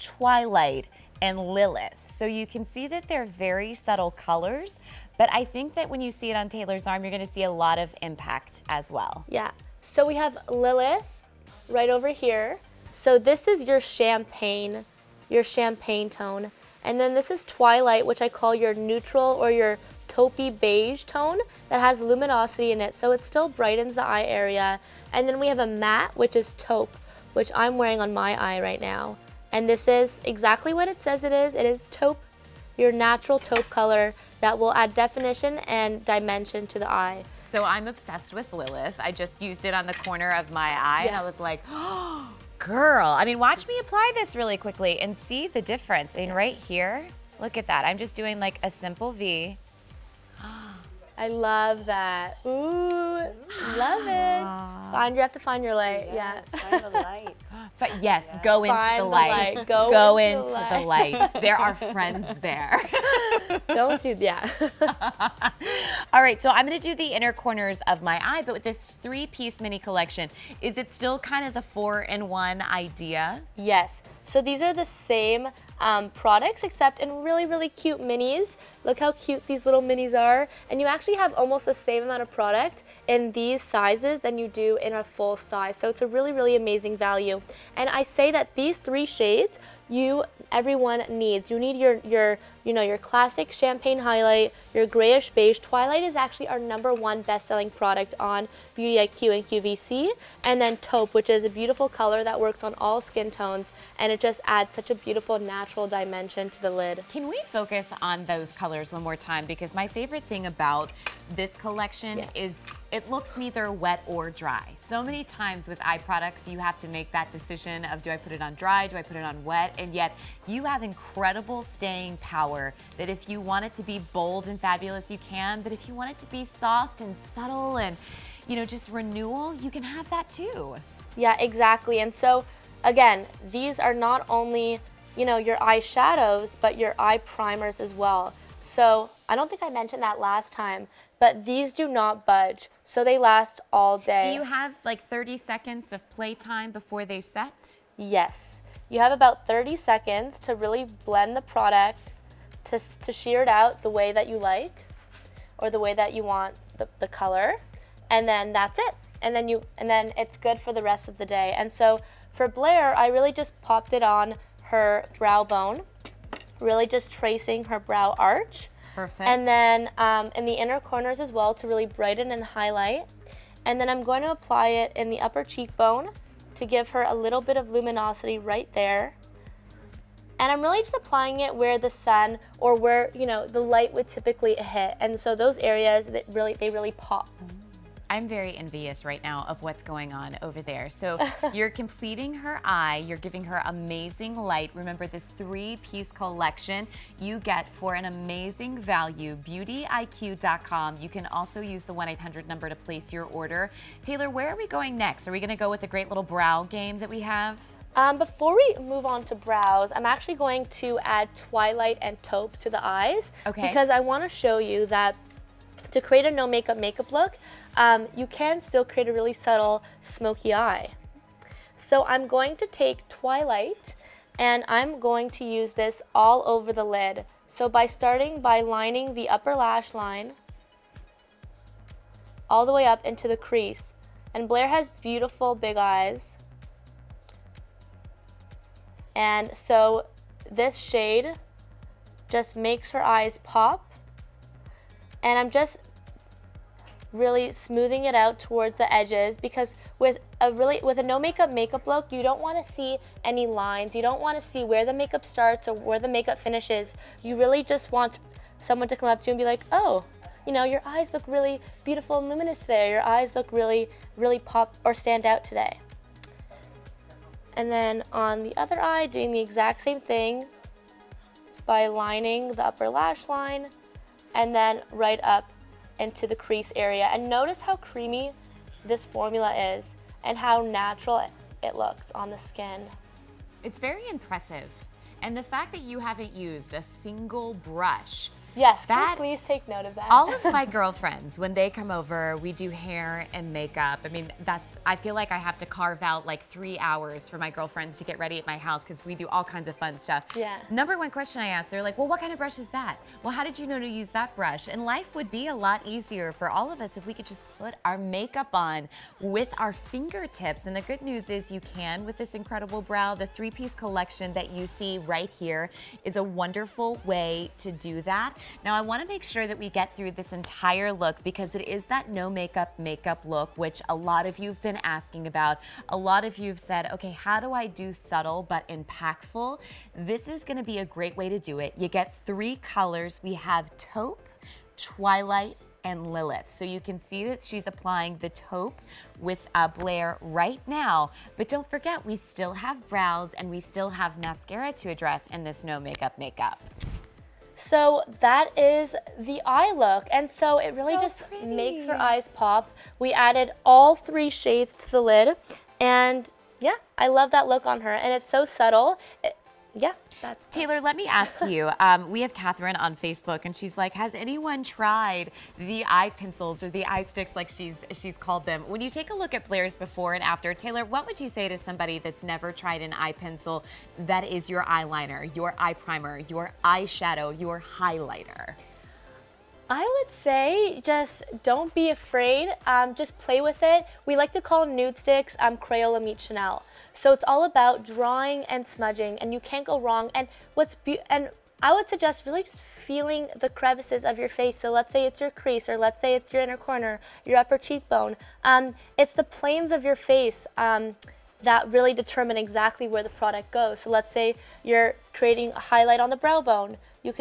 Twilight, and Lilith. So you can see that they're very subtle colors, but I think that when you see it on Taylor's arm, you're gonna see a lot of impact as well. Yeah, so we have Lilith right over here. So this is your champagne tone. And then this is Twilight, which I call your neutral or your taupey beige tone that has luminosity in it, so it still brightens the eye area. And then we have a matte, which is taupe, which I'm wearing on my eye right now. And this is exactly what it says it is. It is taupe, your natural taupe color that will add definition and dimension to the eye. So I'm obsessed with Lilith. I just used it on the corner of my eye and I was like, oh, girl. I mean, watch me apply this really quickly and see the difference. And right here, look at that. I'm just doing like a simple V. I love that. Ooh, love it. You have to find your light. Yeah. Find the light. But yes, go into the light. Go into the light. There are friends there. Don't do that. All right, so I'm gonna do the inner corners of my eye, but with this 3-piece mini collection, is it still kind of the 4-in-1 idea? Yes. So these are the same products, except in really, really cute minis. Look how cute these little minis are. And you actually have almost the same amount of product in these sizes than you do in a full size. So it's a really, really amazing value. And I say that these 3 shades, everyone needs. You need your classic champagne highlight, your grayish beige. Twilight is actually our #1 best-selling product on Beauty IQ and QVC. And then taupe, which is a beautiful color that works on all skin tones, and it just adds such a beautiful natural dimension to the lid. Can we focus on those colors one more time? Because my favorite thing about this collection is it looks neither wet or dry. So many times with eye products, you have to make that decision of, do I put it on dry, do I put it on wet? And yet you have incredible staying power that if you want it to be bold and fabulous, you can, but if you want it to be soft and subtle and, you know, just renewal, you can have that too. Yeah, exactly. And so again, these are not only, you know, your eye shadows, but your eye primers as well. So I don't think I mentioned that last time, but these do not budge, so they last all day. Do you have like 30 seconds of playtime before they set? Yes. You have about 30 seconds to really blend the product, to shear it out the way that you like, or the way that you want the color, and then that's it. And then it's good for the rest of the day. And so for Blair, I really just popped it on her brow bone, really just tracing her brow arch. Perfect. And then in the inner corners as well to really brighten and highlight. And then I'm going to apply it in the upper cheekbone to give her a little bit of luminosity right there. And I'm really just applying it where the sun or where, you know, the light would typically hit. And so those areas that they really pop. I'm very envious right now of what's going on over there. So you're completing her eye, you're giving her amazing light. Remember, this 3-piece collection you get for an amazing value, beautyiq.com. You can also use the 1-800 number to place your order. Taylor, where are we going next? Are we gonna go with the great little brow game that we have? Before we move on to brows, I'm actually going to add Twilight and taupe to the eyes. Okay. Because I wanna show you that to create a no makeup look, you can still create a really subtle smoky eye. So I'm going to take Twilight and I'm going to use this all over the lid. So starting by lining the upper lash line all the way up into the crease. And Blair has beautiful big eyes. And so this shade just makes her eyes pop. And I'm just really smoothing it out towards the edges, because with a no makeup look, you don't want to see any lines. You don't want to see where the makeup starts or where the makeup finishes. You really just want someone to come up to you and be like, oh, you know, your eyes look really beautiful and luminous today. Or your eyes look really, really pop or stand out today. And then on the other eye, doing the exact same thing, just by lining the upper lash line and then right up into the crease area. And notice how creamy this formula is and how natural it looks on the skin. It's very impressive. And the fact that you haven't used a single brush Yes, please take note of that. All of my girlfriends, when they come over, we do hair and makeup. I mean, I feel like I have to carve out like 3 hours for my girlfriends to get ready at my house because we do all kinds of fun stuff. Yeah. Number one question I ask, they're like, well, what kind of brush is that? Well, how did you know to use that brush? And life would be a lot easier for all of us if we could just put our makeup on with our fingertips. And the good news is you can with this incredible brow. The 3-piece collection that you see right here is a wonderful way to do that. Now I want to make sure that we get through this entire look because it is that no makeup look, which a lot of you have been asking about. A lot of you have said, okay, how do I do subtle but impactful? This is going to be a great way to do it. You get 3 colors. We have Taupe, Twilight, and Lilith. So you can see that she's applying the taupe with Blair right now, but don't forget we still have brows and we still have mascara to address in this no makeup. So that is the eye look, and so it really just makes her eyes pop. We added all 3 shades to the lid, and yeah, I love that look on her, and it's so subtle. Yeah, that's Taylor, let me ask you, we have Catherine on Facebook and she's like, has anyone tried the eye pencils or the eye sticks like she's called them? When you take a look at Blair's before and after, Taylor, what would you say to somebody that's never tried an eye pencil that is your eyeliner, your eye primer, your eyeshadow, your highlighter? I would say just don't be afraid, just play with it. We like to call NUDESTIX Crayola Meet Chanel. So it's all about drawing and smudging, and you can't go wrong. And and I would suggest really just feeling the crevices of your face. So let's say it's your crease, or let's say it's your inner corner, your upper cheekbone. It's the planes of your face that really determine exactly where the product goes. So let's say you're creating a highlight on the brow bone. You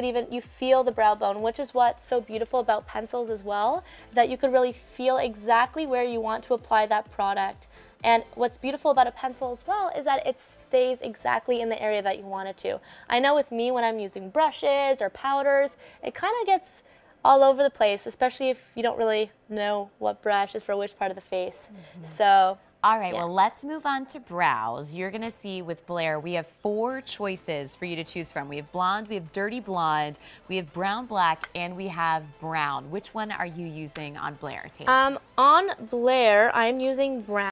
feel the brow bone, which is what's so beautiful about pencils as well, that you could really feel exactly where you want to apply that product. And what's beautiful about a pencil as well is that it stays exactly in the area that you want it to. I know with me, when I'm using brushes or powders, it kind of gets all over the place, especially if you don't really know what brush is for which part of the face. So. All right, well, let's move on to brows. You're gonna see with Blair, we have 4 choices for you to choose from. We have blonde, we have dirty blonde, we have brown black, and we have brown. Which one are you using on Blair, Taylor? On Blair, I'm using brown.